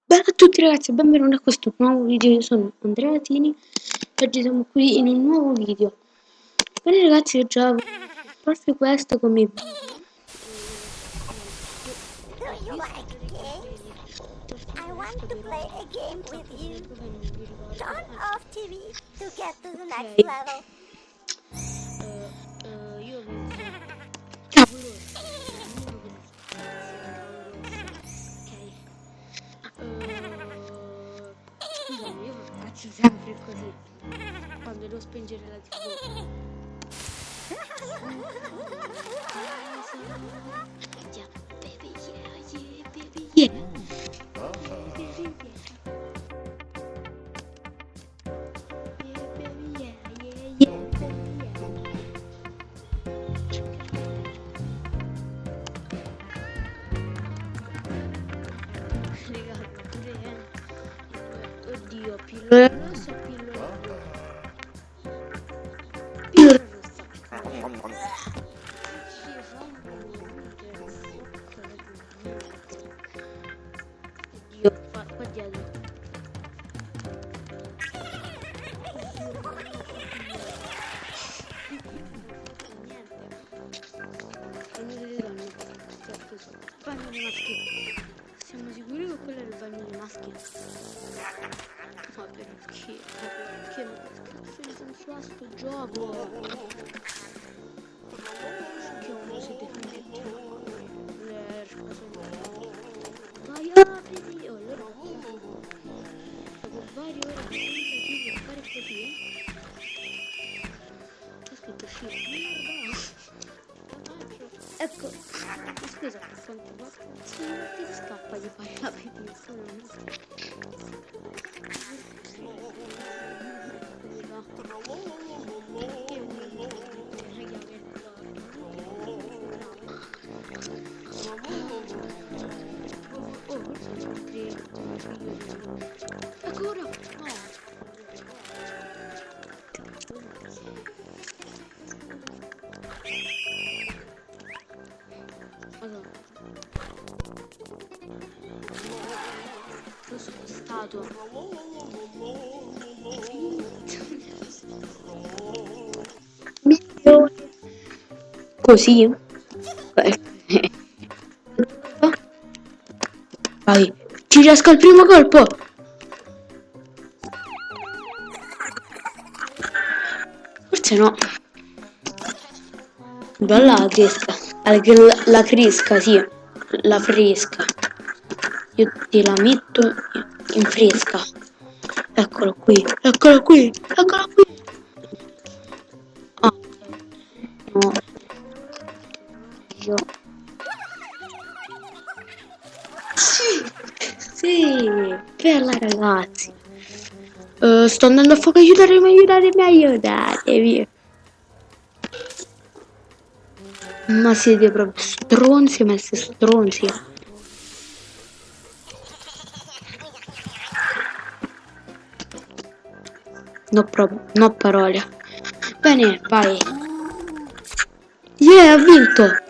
Bella a tutti ragazzi, benvenuti a questo nuovo video, io sono Andrea Tini e oggi siamo qui in un nuovo video. Bene ragazzi, ho già proprio questo come Do you like games? I want to play a game with you. Turn off TV to get to the next level. Io scusami, io faccio sempre così quando devo spengere la TV. Yeah, baby, yeah, baby, yeah. Oddio, pillola rossa, pillola rossa. Oddio, qua dietro. Bagno dei maschi. Siamo sicuri che quello è il bagno dei maschi? Ma perché? Perché non cazzo di senso ha sto gioco? Che uno si defende vai apriti! Oh, allora dopo varie ore di tentativi a fare così c'è scritto shift. Ecco, scusa, quante volte ti scappa di fare la petizione? Ancora? No. Allora. Io sono stato così. Vai, ci riesco al primo colpo. Forse no. Bella la cresca. La cresca, sì. La fresca. Io te la metto in fresca. Eccolo qui, eccolo qui, eccolo qui. Ah, no. Io. Sì, bella ragazzi. Sto andando a fuoco, aiutatevi. Ma siete proprio stronzi, ma siete stronzi. No parole. Bene, vai. Yeah, ha vinto.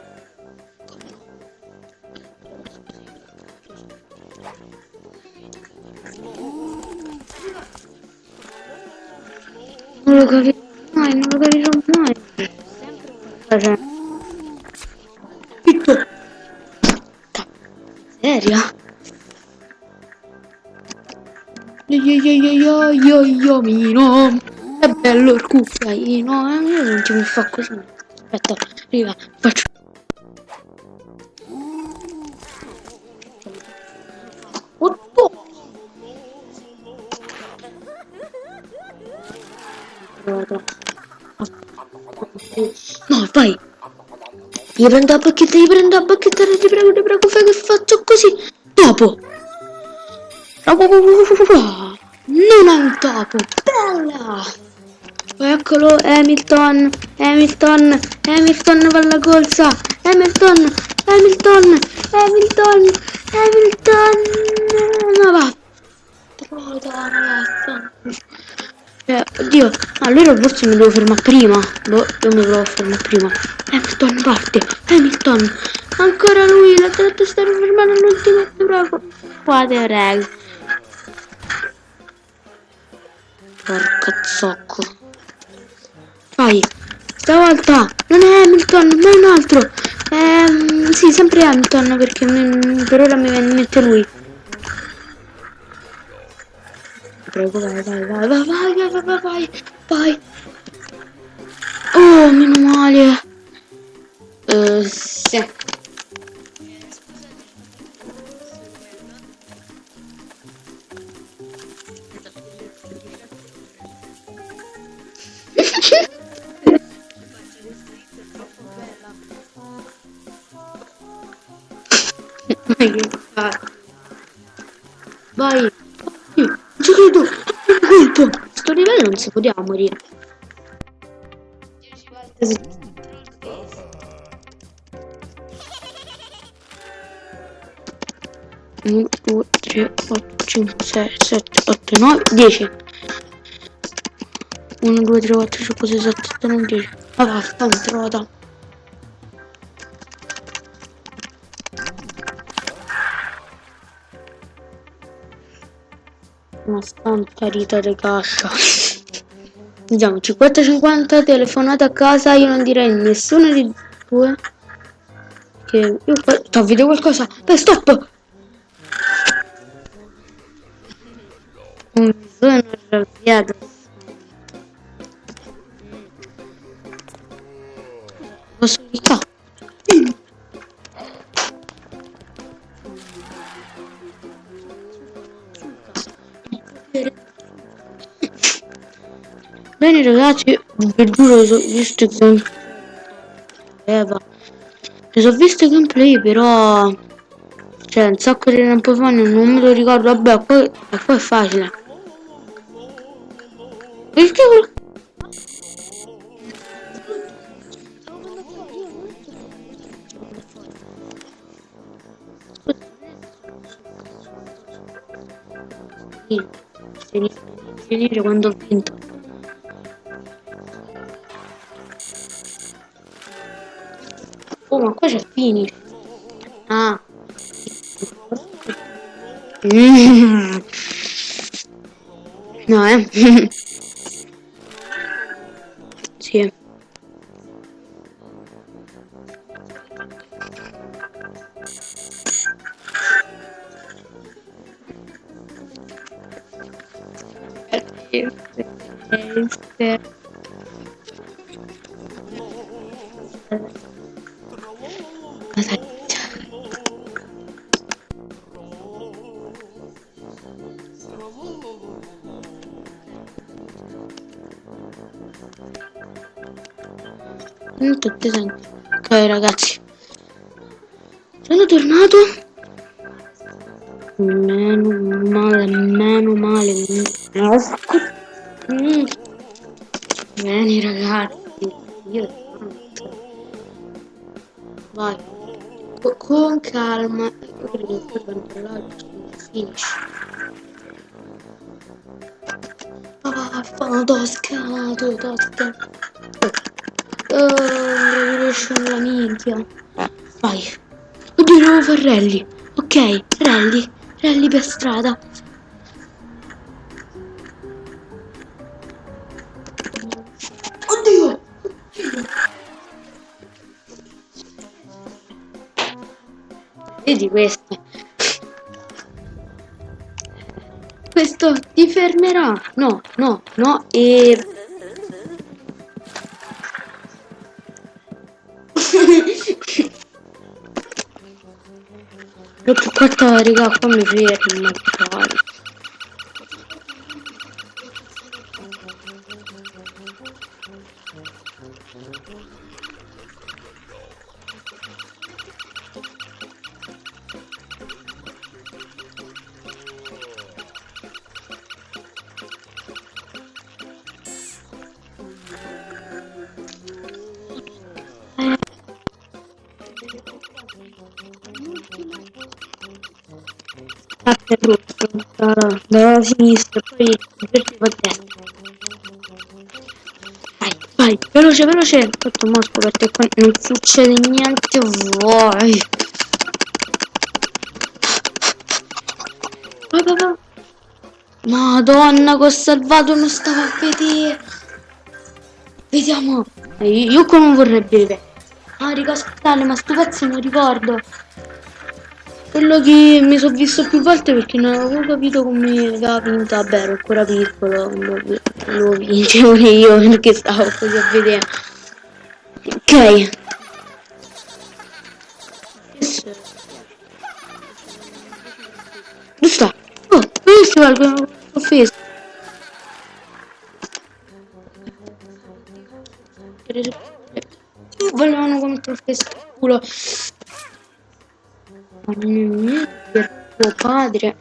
Non lo capirò mai. Pitto. Seria? Io mino. È bello il cucchiaino. Io non ti mi fa così. Aspetta, arriva, faccio. Otto. No, vai. Io prendo la bacchetta, ti prego, fai che faccio così. Dopo. Non ha un topo. Bella. Eccolo, Hamilton va alla corsa. Hamilton. No, va. Troda, ragazza. Oddio, allora forse mi devo fermare prima. Boh, io mi devo fermare prima. Hamilton parte. Ancora lui, la testa sta fermando all'ultimo, ti prego. Qua te prego. Porca zocco. Vai. Stavolta non è Hamilton, ma è un altro. Sì, sempre Hamilton perché per ora mi mette lui. Prego, vai, vai, vai, vai, vai, vai, vai, vai, vai. Oh, meno male. Sì. Vai, non ci credo. Colpo. Sto livello non si poteva morire. 10 volte. 1, 2, 3, 4, 5, 6, 7, 8, 9, 10. 1, 2, 3, 4, 5, 6, 7, 8, 9, 10. Ma vaffanculo, trovata. Una stamparita di cascia. Diciamo 50-50 telefonata a casa. Io non direi nessuno di due che io sto a vedere qualcosa. Beh, stop. Mi sono arrabbiato. Posso cliccare? Bene ragazzi, vi giuro, ho visto che ho visto gameplay, però cioè un sacco di tempo fa non me lo ricordo. Vabbè, poi è facile. Perché finire quando ho vinto. Oh, ma qua c'è finish. Ah. No, sì. Tutti senti. Ok ragazzi, sono tornato. Meno male. Bene ragazzi, vai con calma. Finish. Tosca. Graduation la minchia. Vai. Oddio, devo fare rally. Ok, rally per strada. Oddio. Vedi questo. Questo ti fermerà. No. E l'ho toccata, raga, qua mi ferma. Parte rosso dalla sinistra, poi verde a destra. Vai, veloce. Tutto mo' perché qua non succede niente. Vai. Madonna, che ho salvato, non stavo a vedere. Vediamo. Io come vorrei bere. Ah, raga, scusate, ma sto pezzo non ricordo. Quello che mi sono visto più volte perché non avevo capito come aveva vinto. Vabbè, ero ancora piccolo, lo vince pure io perché stavo così a vedere. Ok. Dove sta? Oh, dove sta il offeso? Volevano come trofeo culo. Per tuo padre.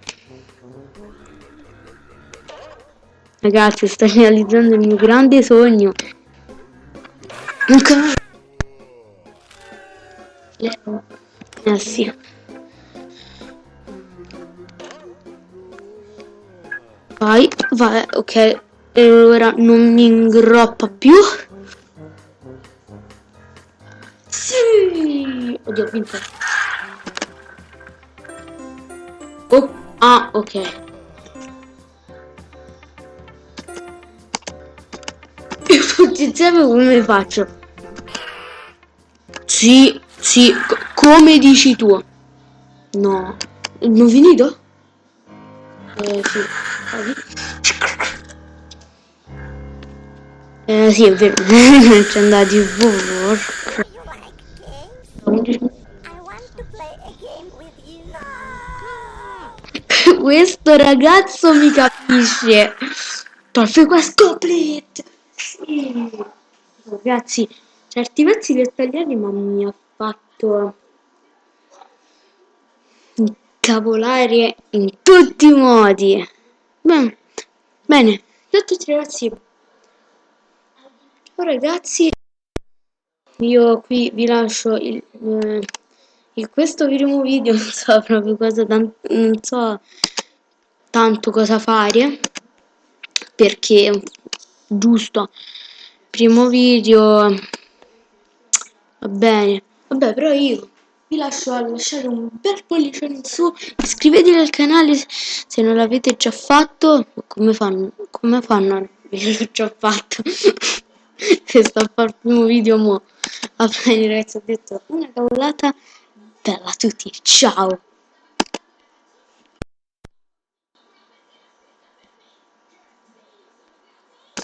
Ragazzi, sto realizzando il mio grande sogno. Un cavallo. Sì. Vai, vai, ok. E ora non mi ingroppa più. Sì! Oddio, ho vinto. Oh, ah, ok. Tutti insieme come faccio? Sì, sì, come dici tu. No. Non finito? Sì. Sì, è vero. C'è andati porco. Do you like games? I want to play a game with you. No! Questo ragazzo mi capisce. Perfetto, questo split. Sì. Ragazzi, certi pezzi per tagliarli, ma mi ha fatto incavolare in tutti i modi. Bene, bene. Ciao a tutti ragazzi. Ciao ragazzi. Io qui vi lascio questo primo video, non so proprio cosa, non so tanto cosa fare, perché giusto, primo video, va bene, vabbè però io vi lascio a lasciare un bel pollice in su, iscrivetevi al canale se non l'avete già fatto, come fanno a l'ho già fatto, se sto a fare il primo video mo. Va bene ragazzi, ho detto una cavolata, bella a tutti, ciao!